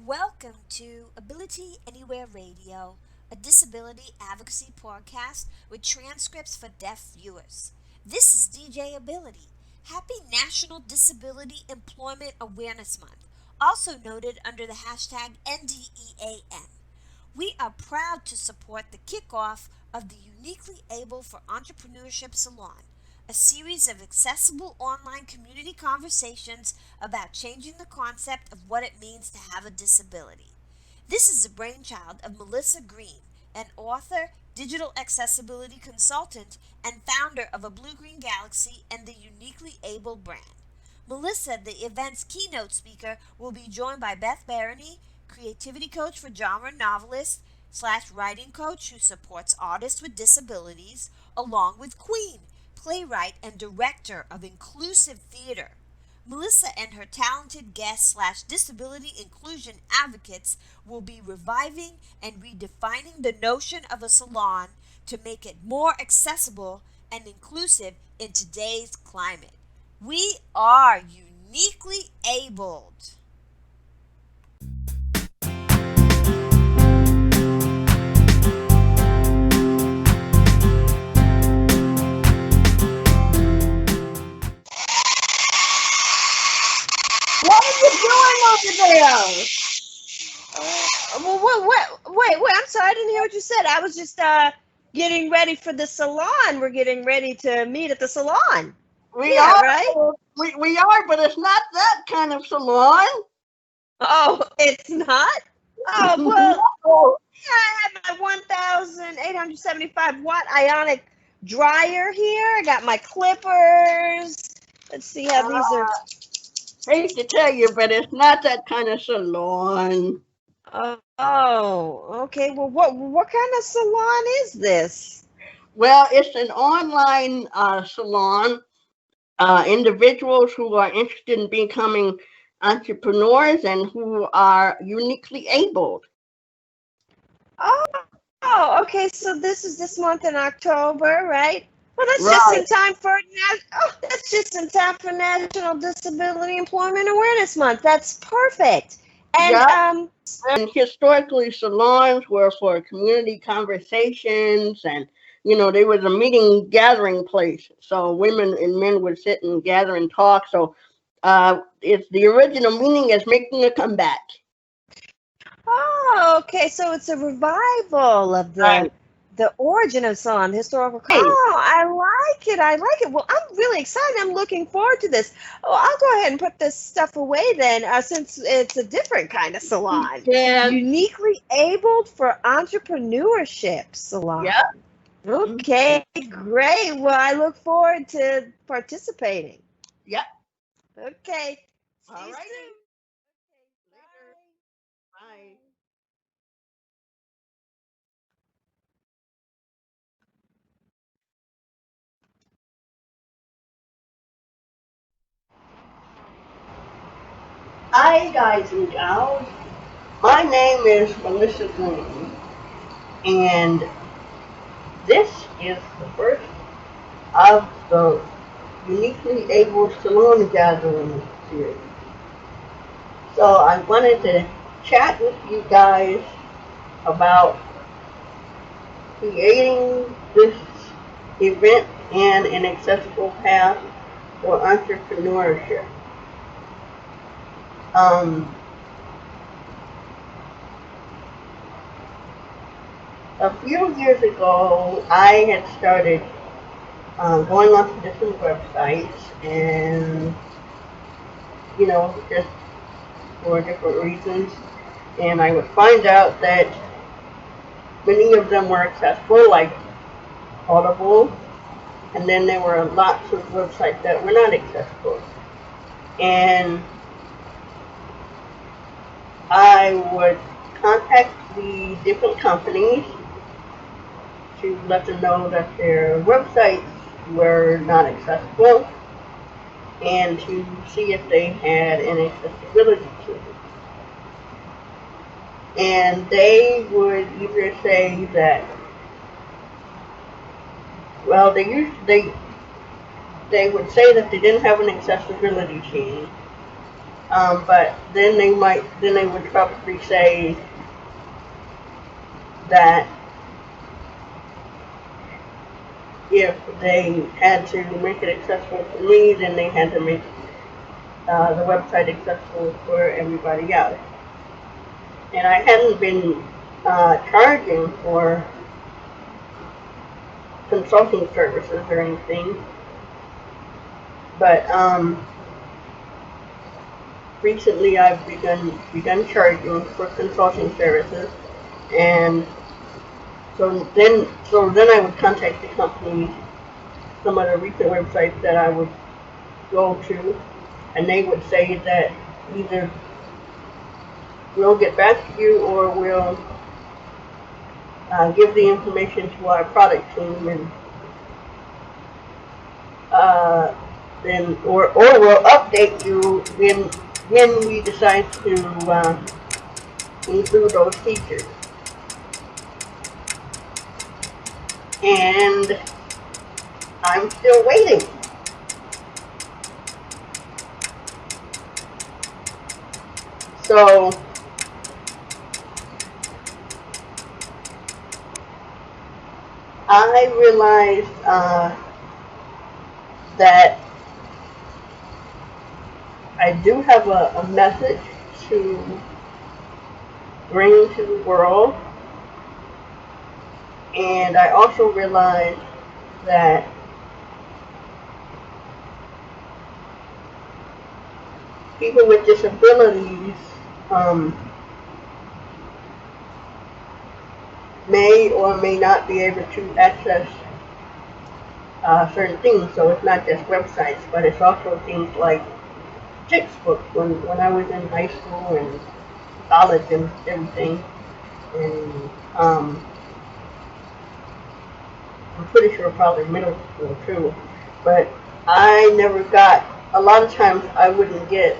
Welcome to Ability Anywhere Radio, a disability advocacy podcast with transcripts for deaf viewers. This is DJ Ability. Happy National Disability Employment Awareness Month, also noted under the hashtag NDEAM. We are proud to support the kickoff of the Uniquely Able for Entrepreneurship Salon, a series of accessible online community conversations about changing the concept of what it means to have a disability. This is the brainchild of Melissa Green, an author, digital accessibility consultant, and founder of A Blue Green Galaxy and the Uniquely Able brand. Melissa, the event's keynote speaker, will be joined by Beth Barony, creativity coach for genre novelist slash writing coach who supports artists with disabilities, along with Queen, playwright and director of inclusive theater. Melissa and her talented guests slash disability inclusion advocates will be reviving and redefining the notion of a salon to make it more accessible and inclusive in today's climate. We are uniquely abled. What are you doing over there? Wait, I'm sorry, I didn't hear what you said. I was just getting ready for the salon. We're getting ready to meet at the salon. We Yeah, are, right? we are, but it's not that kind of salon. Oh, it's not? Oh, well, No. yeah, I have my 1,875 watt ionic dryer here. I got my clippers. Let's see how these are. Hate to tell you, but it's not that kind of salon. Oh, okay. Well, what kind of salon is this? Well, it's an online salon. Individuals who are interested in becoming entrepreneurs and who are uniquely abled. Oh, okay. So this is this month in October, right? Well, that's Right. just in time for that's just in time for National Disability Employment Awareness Month. That's perfect. And Yeah. And historically, salons were for community conversations, and they was a meeting gathering place. So women and men would sit and gather and talk. So it's the original meaning is making a comeback. oh, okay. So it's a revival of Right. the origin of salon, the historical. Oh, I like it. I like it. Well, I'm really excited. I'm looking forward to this. Oh, I'll go ahead and put this stuff away then, since it's a different kind of salon. Yeah. Uniquely Abled for Entrepreneurship Salon. Yeah. Okay, great. Well, I look forward to participating. Yep. Okay. See All you righty. soon. Later. Bye. Hi, guys and gals. My name is Melissa Green, and this is the first of the Uniquely Able Salon Gathering series. So I wanted to chat with you guys about creating this event and an accessible path for entrepreneurship. A few years ago, I had started going onto different websites and, just for different reasons. And I would find out that many of them were accessible, like Audible, and then there were lots of websites that were not accessible. And I would contact the different companies to let them know that their websites were not accessible and to see if they had an accessibility tool. And they would either say that, well, they would say that they didn't have an accessibility team, But then they would probably say that if they had to make it accessible for me, then they had to make the website accessible for everybody else. And I hadn't been charging for consulting services or anything, but recently I've begun charging for consulting services, and so then I would contact the company, some of the recent websites that I would go to, and they would say that either we'll get back to you or we'll give the information to our product team, and then or we'll update you when we decide to include those features. And I'm still waiting. So I realized that I do have a message to bring to the world, and I also realized that people with disabilities may or may not be able to access certain things. So it's not just websites, but it's also things like textbooks. When I was in high school and college and everything, and I'm pretty sure probably middle school too, but I never got, a lot of times I wouldn't get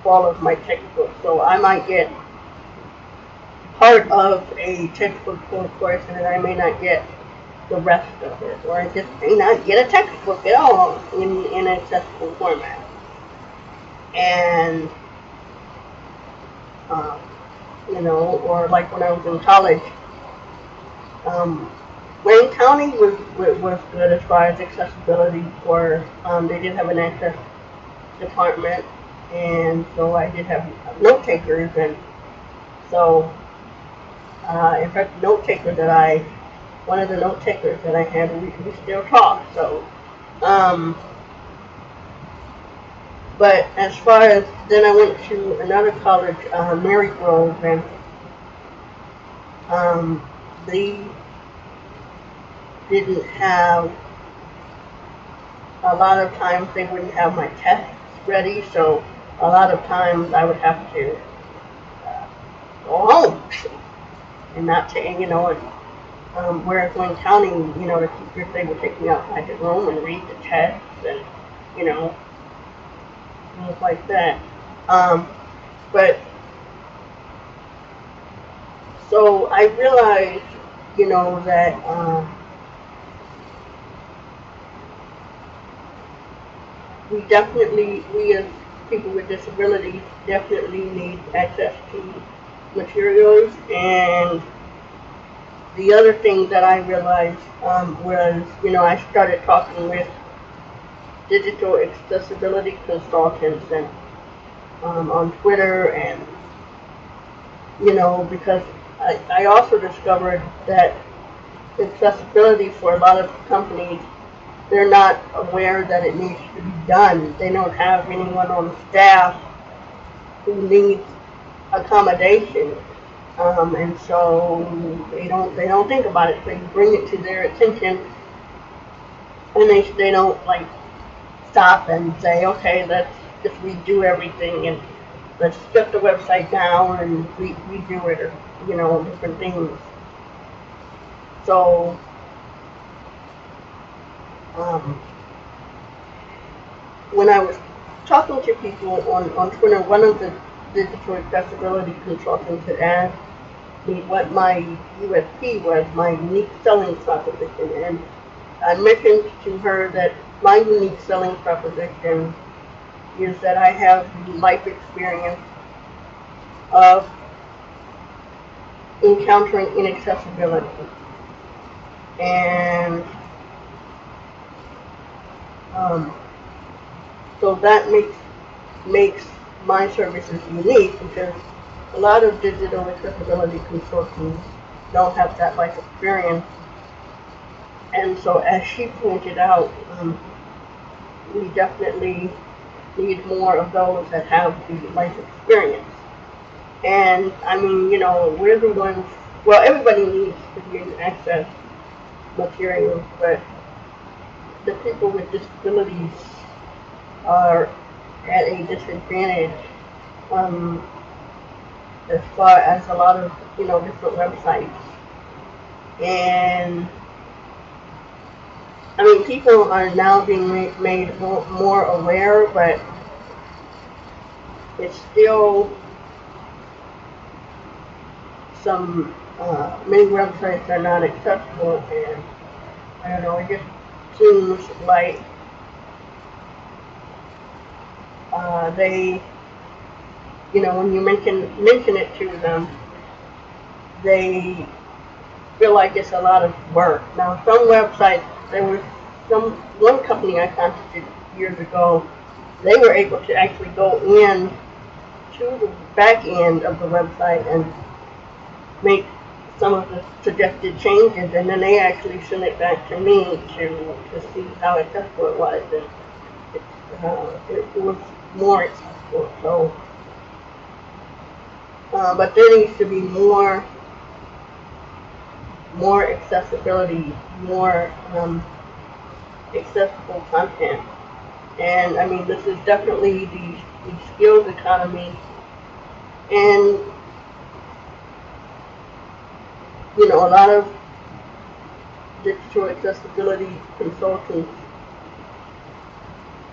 all of my textbooks, so I might get part of a textbook full course and then I may not get the rest of it, or I just may not get a textbook at all in accessible format. And or like when I was in college, Wayne County was good as far as accessibility for, they did have an access department, and so I did have note takers, and so in fact one of the note takers that I had, we still talk, so but as far as, then I went to another college, Mary Grove, and they didn't have, a lot of times they wouldn't have my tests ready, so a lot of times I would have to go home and not take, whereas Wayne County, the teachers, they would take me outside the room and read the tests and, things like that. But so I realized, that we as people with disabilities definitely need access to materials. And the other thing that I realized was, I started talking with digital accessibility consultants and on Twitter, and because I also discovered that accessibility for a lot of companies, they're not aware that it needs to be done. They don't have anyone on staff who needs accommodation, and so they don't think about it. So you bring it to their attention, and they don't like stop and say, okay, let's just redo everything and let's shut the website down and redo it, or different things. So when I was talking to people on Twitter, one of the digital accessibility consultants had asked me what my USP was, my unique selling proposition, and I mentioned to her that my unique selling proposition is that I have the life experience of encountering inaccessibility. And um, so that makes my services unique because a lot of digital accessibility consultants don't have that life experience. And so as she pointed out, we definitely need more of those that have the life experience. And I mean, we're the ones, well, everybody needs to be able to access materials, but the people with disabilities are at a disadvantage as far as a lot of, different websites. And I mean, people are now being made more aware, but it's still some, many websites are not accessible, and I don't know, it just seems like they, when you mention it to them, they feel like it's a lot of work. Now, some websites, there was one company I contacted years ago, they were able to actually go in to the back end of the website and make some of the suggested changes, and then they actually sent it back to me to see how accessible it was, and it was more accessible. So, but there needs to be more accessibility, more accessible content. And I mean, this is definitely the skills economy. And, a lot of digital accessibility consultants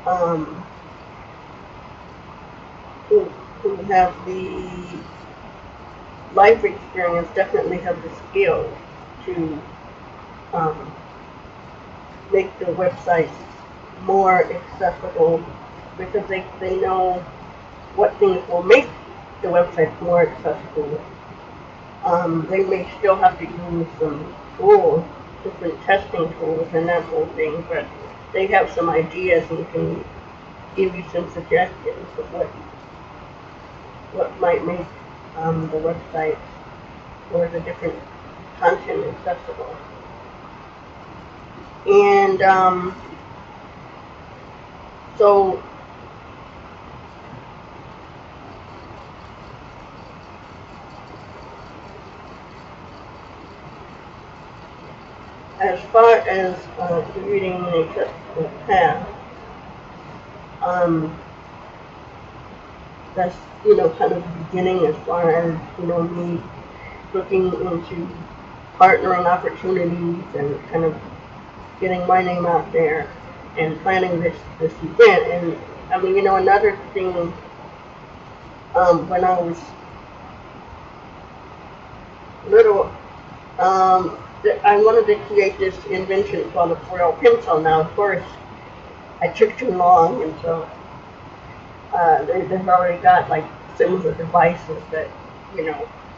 um, who have the life experience definitely have the skills to um, make the websites more accessible because they know what things will make the website more accessible. They may still have to use some tools, different testing tools and that whole thing, but they have some ideas and can give you some suggestions of what might make the website or the different content accessible. And so as far as creating an accessible path, um, that's kind of the beginning as far as me looking into partnering opportunities and kind of getting my name out there and planning this event. And I mean, another thing, when I was little, I wanted to create this invention called a Braille pencil. Now, of course, I took too long, and so they've already got like similar devices that,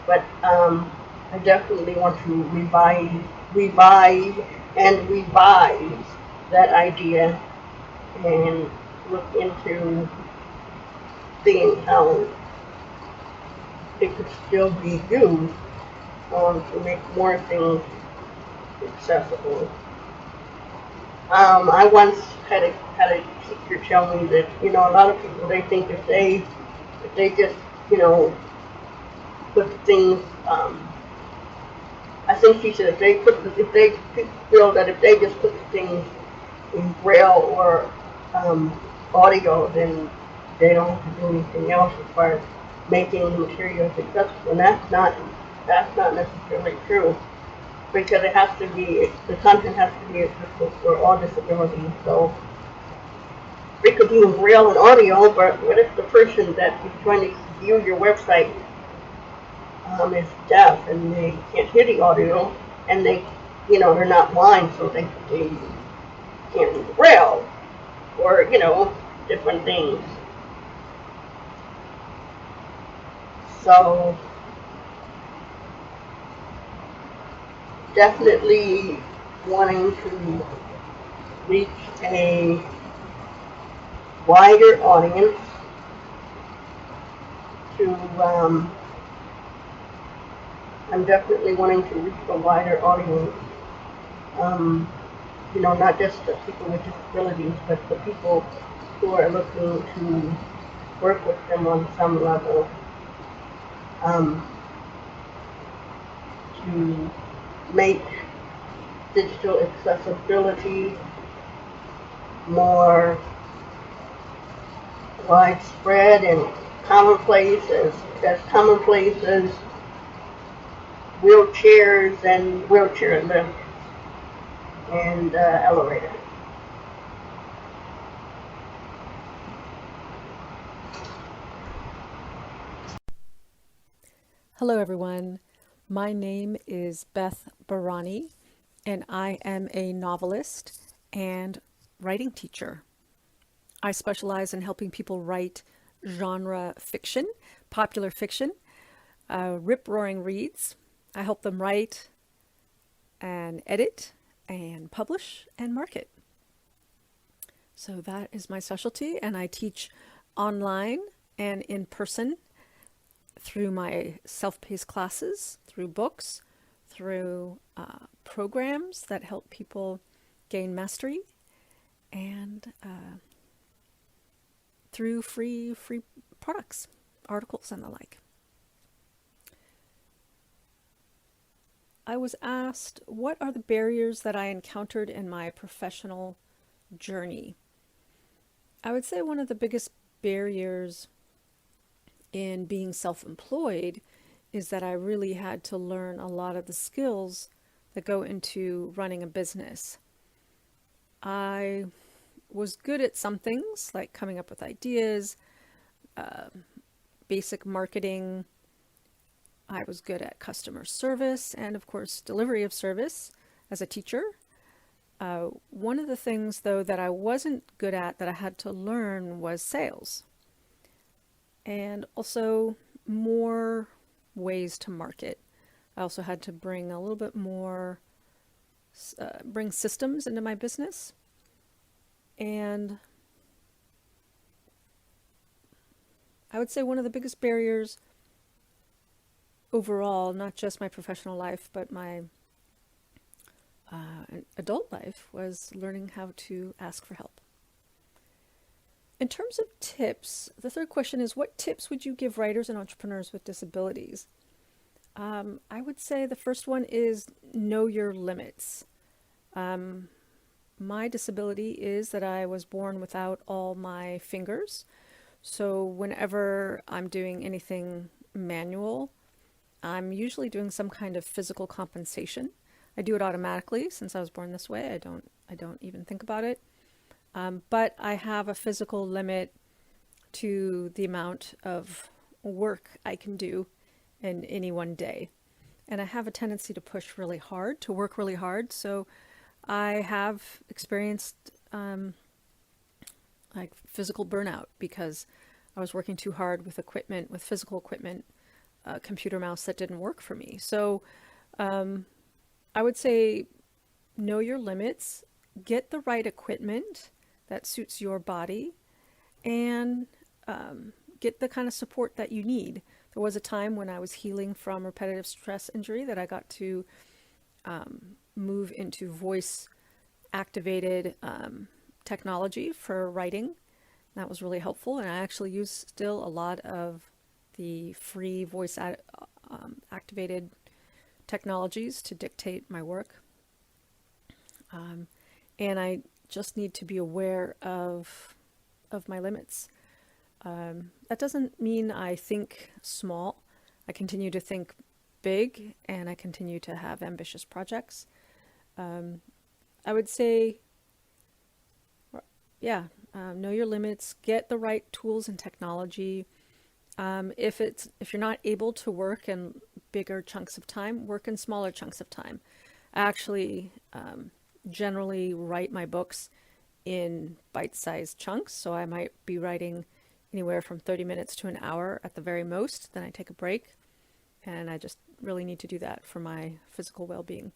but I definitely want to revive and revise that idea and look into seeing how it could still be used to make more things accessible. I once had a teacher tell me that a lot of people, they think if they just put things, I think she said if they feel that if they just put things in braille or audio, then they don't have to do anything else as far as making the materials accessible. And that's not necessarily true, because the content has to be accessible for all disabilities. So it could be in braille and audio, but what if the person that is trying to view your website is deaf and they can't hear the audio, and they're not blind, so they can't read braille, or different things. So definitely wanting to reach a wider audience to I'm definitely wanting to reach a wider audience. Um, not just the people with disabilities, but the people who are looking to work with them on some level, um, to make digital accessibility more widespread and commonplace as commonplace as wheelchairs and wheelchair lifts and elevators. Hello, everyone. My name is Beth Barani, and I am a novelist and writing teacher. I specialize in helping people write genre fiction, popular fiction, rip-roaring reads. I help them write and edit and publish and market. So that is my specialty, and I teach online and in person through my self-paced classes, through books, through programs that help people gain mastery, and through free products, articles, and the like. I was asked, what are the barriers that I encountered in my professional journey? I would say one of the biggest barriers in being self-employed is that I really had to learn a lot of the skills that go into running a business. I was good at some things, like coming up with ideas, basic marketing. I was good at customer service and, of course, delivery of service as a teacher. One of the things, though, that I wasn't good at that I had to learn was sales. And also more ways to market. I also had to bring a little bit more, bring systems into my business. And I would say one of the biggest barriers overall, not just my professional life, but my adult life, was learning how to ask for help. In terms of tips, the third question is, what tips would you give writers and entrepreneurs with disabilities? I would say the first one is know your limits. My disability is that I was born without all my fingers. So whenever I'm doing anything manual, I'm usually doing some kind of physical compensation. I do it automatically since I was born this way. I don't even think about it. But I have a physical limit to the amount of work I can do in any one day. And I have a tendency to push really hard, to work really hard. So I have experienced like physical burnout because I was working too hard with equipment, with physical equipment, a computer mouse that didn't work for me. So I would say know your limits, get the right equipment that suits your body, and get the kind of support that you need. There was a time when I was healing from repetitive stress injury that I got to move into voice activated technology for writing. That was really helpful, and I actually use still a lot of the free voice activated technologies to dictate my work. And I just need to be aware of my limits. That doesn't mean I think small. I continue to think big, and I continue to have ambitious projects. I would say, know your limits, get the right tools and technology. If you're not able to work in bigger chunks of time, work in smaller chunks of time. I actually generally write my books in bite-sized chunks, so I might be writing anywhere from 30 minutes to an hour at the very most. Then I take a break, and I just really need to do that for my physical well-being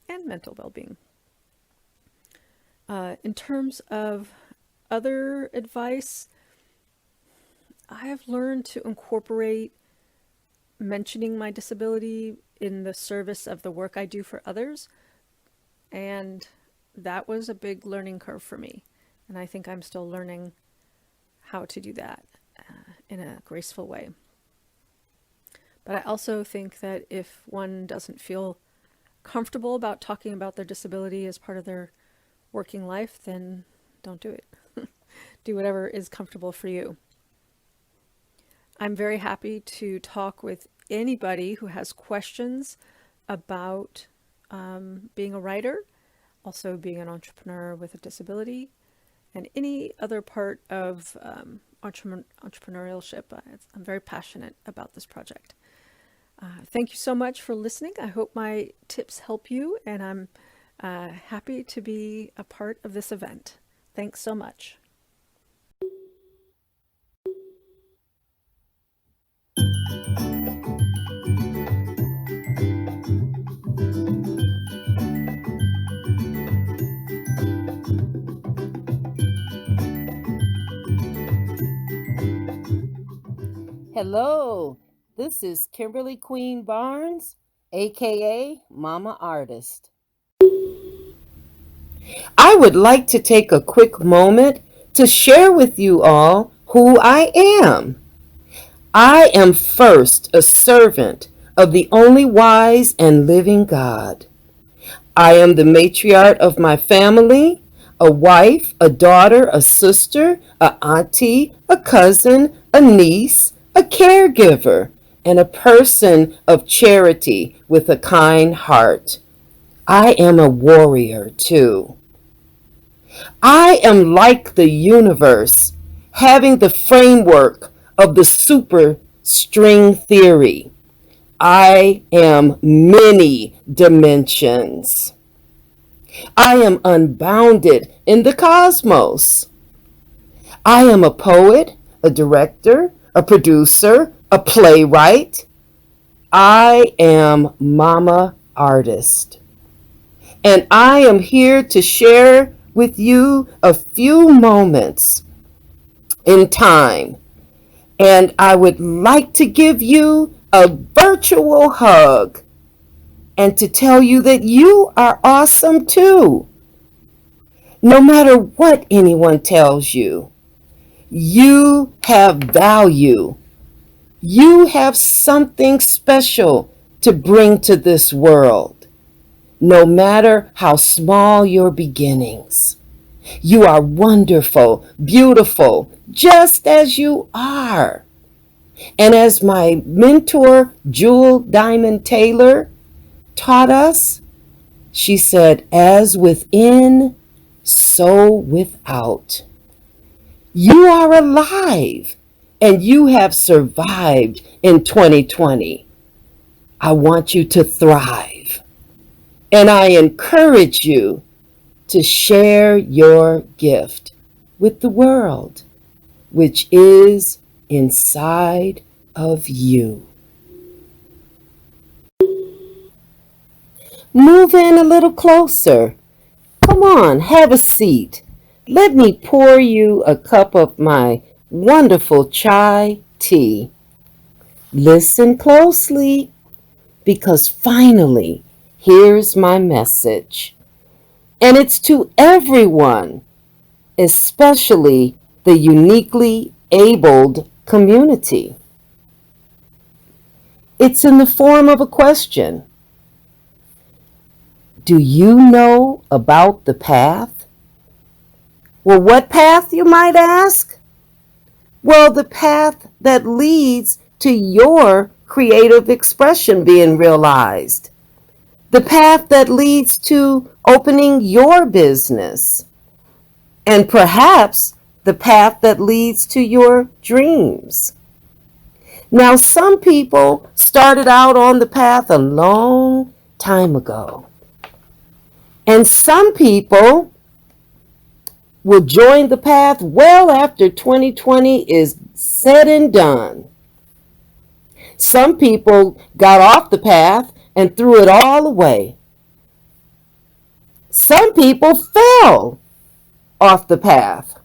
and mental well-being. In terms of other advice, I have learned to incorporate mentioning my disability in the service of the work I do for others, and that was a big learning curve for me, and I think I'm still learning how to do that in a graceful way. But I also think that if one doesn't feel comfortable about talking about their disability as part of their working life, then don't do it. Do whatever is comfortable for you. I'm very happy to talk with anybody who has questions about being a writer, also being an entrepreneur with a disability, and any other part of entrepreneurship. I'm very passionate about this project. Thank you so much for listening. I hope my tips help you, and I'm happy to be a part of this event. Thanks so much. Hello, this is Kimberly Queen Barnes, aka Mama Artist. I would like to take a quick moment to share with you all who I am. I am first a servant of the only wise and living God. I am the matriarch of my family, a wife, a daughter, a sister, a auntie, a cousin, a niece, a caregiver, and a person of charity with a kind heart. I am a warrior too. I am like the universe, having the framework of the super string theory. I am many dimensions. I am unbounded in the cosmos. I am a poet, a director, a producer, a playwright. I am Mama Artist. And I am here to share with you a few moments in time. And I would like to give you a virtual hug and to tell you that you are awesome too. No matter what anyone tells you, you have value. You have something special to bring to this world, no matter how small your beginnings. You are wonderful, beautiful, just as you are. And as my mentor, Jewel Diamond Taylor, taught us, she said, as within, so without. You are alive and you have survived in 2020. I want you to thrive. And I encourage you to share your gift with the world, which is inside of you. Move in a little closer. Come on, have a seat. Let me pour you a cup of my wonderful chai tea. Listen closely, because finally, here's my message. And it's to everyone, especially the uniquely abled community. It's in the form of a question. Do you know about the path? Well, what path, you might ask? Well, the path that leads to your creative expression being realized. The path that leads to opening your business. And perhaps the path that leads to your dreams. Now, some people started out on the path a long time ago. And some people will join the path well after 2020 is said and done. Some people got off the path and threw it all away. Some people fell off the path,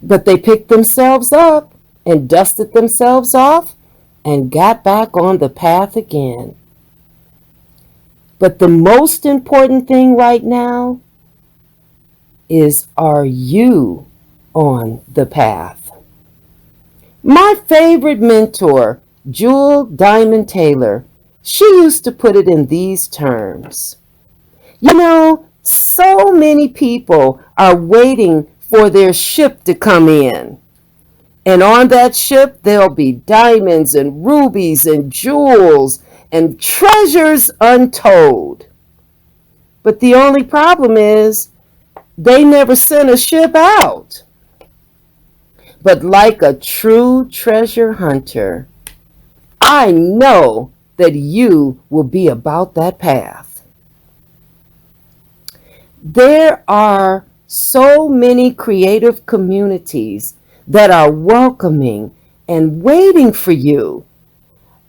but they picked themselves up and dusted themselves off and got back on the path again. But the most important thing right now is, are you on the path? My favorite mentor, Jewel Diamond Taylor, she used to put it in these terms. You know, so many people are waiting for their ship to come in. And on that ship, there'll be diamonds and rubies and jewels and treasures untold. But the only problem is, they never sent a ship out. But like a true treasure hunter, I know that you will be about that path. There are so many creative communities that are welcoming and waiting for you.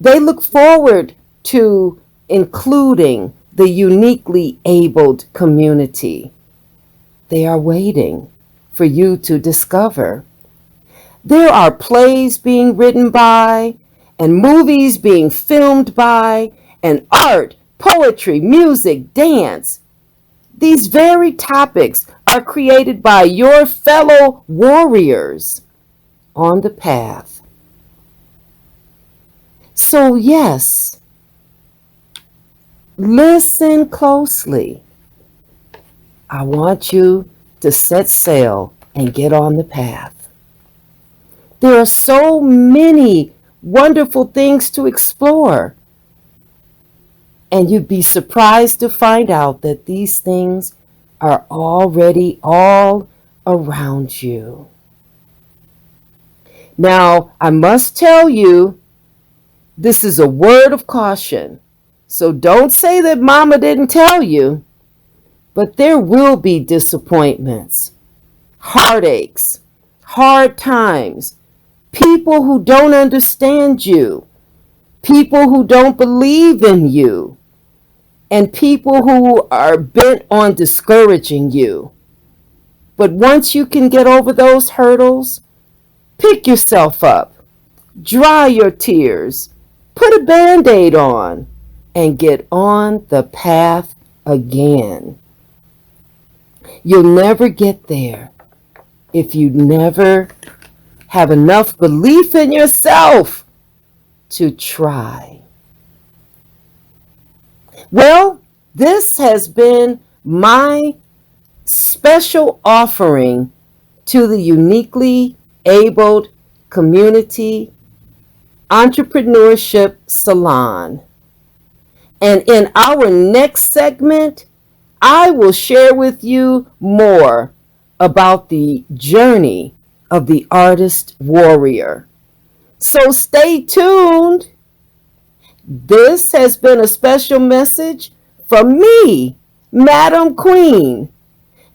They look forward to including the uniquely abled community. They are waiting for you to discover. There are plays being written by, and movies being filmed by, and art, poetry, music, dance. These very topics are created by your fellow warriors on the path. So yes, listen closely. I want you to set sail and get on the path. There are so many wonderful things to explore. And you'd be surprised to find out that these things are already all around you. Now, I must tell you, this is a word of caution. So don't say that Mama didn't tell you. But there will be disappointments, heartaches, hard times, people who don't understand you, people who don't believe in you, and people who are bent on discouraging you. But once you can get over those hurdles, pick yourself up, dry your tears, put a Band-Aid on, and get on the path again. You'll never get there if you never have enough belief in yourself to try. Well, this has been my special offering to the Uniquely Abled Community Entrepreneurship Salon. And in our next segment, I will share with you more about the journey of the artist warrior. So stay tuned. This has been a special message from me, Madam Queen,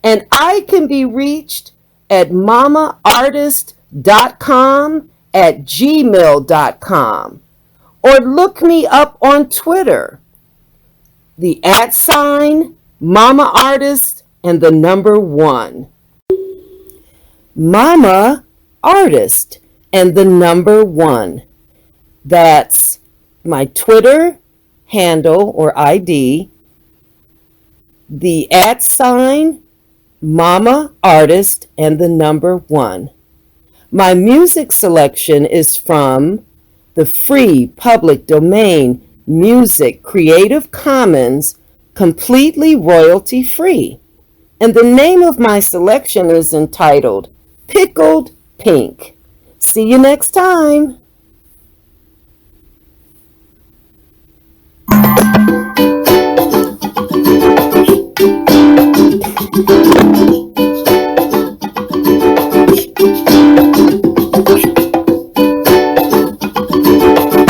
and I can be reached at mamaartist.com at gmail.com, or look me up on Twitter, the @ Mama Artist and the number 1. Mama Artist and the number 1. That's my Twitter handle or ID, the @ Mama Artist and the number 1. My music selection is from the free public domain music Creative Commons, completely royalty free. And the name of my selection is entitled Pickled Pink. See you next time.